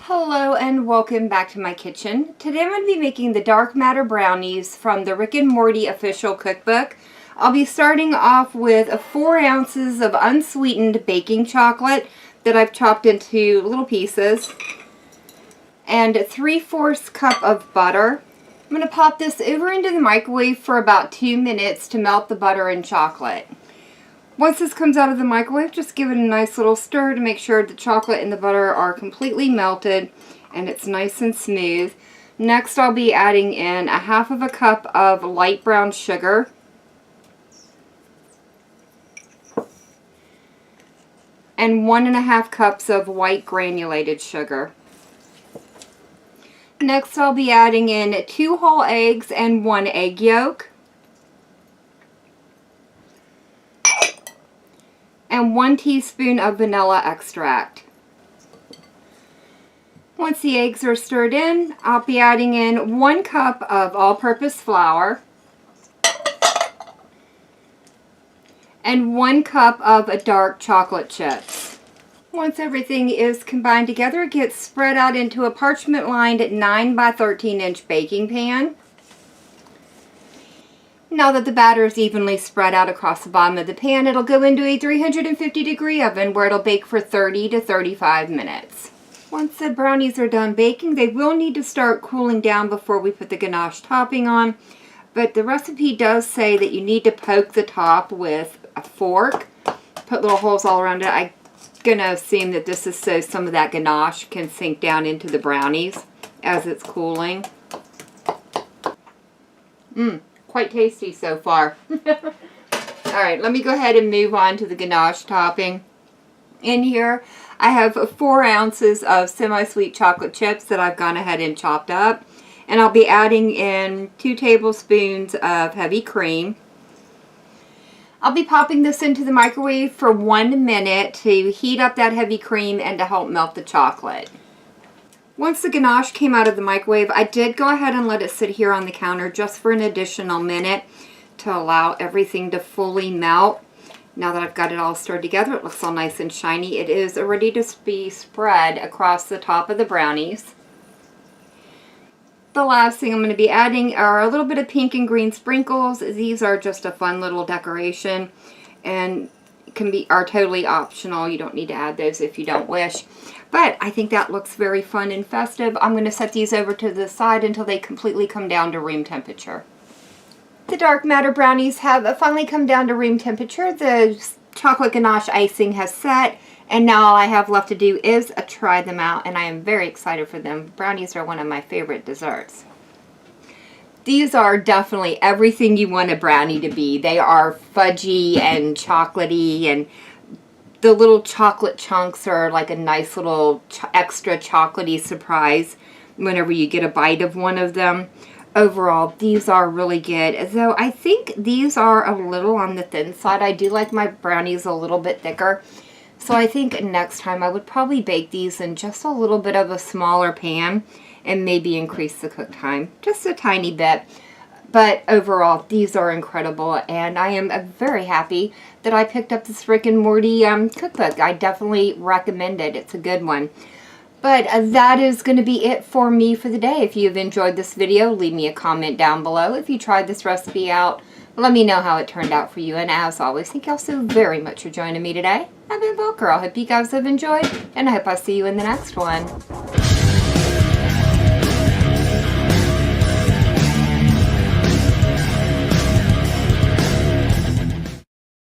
Hello and welcome back to my kitchen. Today I'm going to be making the dark matter brownies from the Rick and Morty official cookbook. I'll be starting off with 4 ounces of unsweetened baking chocolate that I've chopped into little pieces and 3/4 cup of butter. I'm going to pop this over into the microwave for about 2 minutes to melt the butter and chocolate. Once this comes out of the microwave, just give it a nice little stir to make sure the chocolate and the butter are completely melted and it's nice and smooth. Next, I'll be adding in 1/2 cup of light brown sugar. And 1½ cups of white granulated sugar. Next, I'll be adding in 2 whole eggs and 1 egg yolk. And 1 teaspoon of vanilla extract. Once the eggs are stirred in, I'll be adding in 1 cup of all-purpose flour and 1 cup of dark chocolate chips. Once everything is combined together, it gets spread out into a parchment-lined 9 by 13 inch baking pan. Now that the batter is evenly spread out across the bottom of the pan, it'll go into a 350-degree oven where it'll bake for 30 to 35 minutes. Once the brownies are done baking, they will need to start cooling down before we put the ganache topping on. But the recipe does say that you need to poke the top with a fork, put little holes all around it. I'm going to assume that this is so some of that ganache can sink down into the brownies as it's cooling. Quite tasty so far. Alright, let me go ahead and move on to the ganache topping. In here, I have 4 ounces of semi-sweet chocolate chips that I've gone ahead and chopped up. And I'll be adding in 2 tablespoons of heavy cream. I'll be popping this into the microwave for 1 minute to heat up that heavy cream and to help melt the chocolate. Once the ganache came out of the microwave, I did go ahead and let it sit here on the counter just for an additional minute to allow everything to fully melt. Now that I've got it all stirred together, it looks all nice and shiny. It is ready to be spread across the top of the brownies. The last thing I'm going to be adding are a little bit of pink and green sprinkles. These are just a fun little decoration and are totally optional. You don't need to add those if you don't wish. But I think that looks very fun and festive. I'm going to set these over to the side until they completely come down to room temperature. The dark matter brownies have finally come down to room temperature. The chocolate ganache icing has set. And now all I have left to do is try them out, and I am very excited for them. Brownies are one of my favorite desserts. These are definitely everything you want a brownie to be. They are fudgy and chocolatey, and the little chocolate chunks are like a nice little extra chocolatey surprise whenever you get a bite of one of them. Overall, these are really good, though I think these are a little on the thin side. I do like my brownies a little bit thicker. So I think next time I would probably bake these in just a little bit of a smaller pan and maybe increase the cook time just a tiny bit. But overall, these are incredible, and I am very happy that I picked up this Rick and Morty cookbook. I definitely recommend it. It's a good one. But that is going to be it for me for the day. If you've enjoyed this video, leave me a comment down below. If you tried this recipe out, let me know how it turned out for you. And as always, thank you all so very much for joining me today. I've been Booker. I hope you guys have enjoyed, and I hope I'll see you in the next one.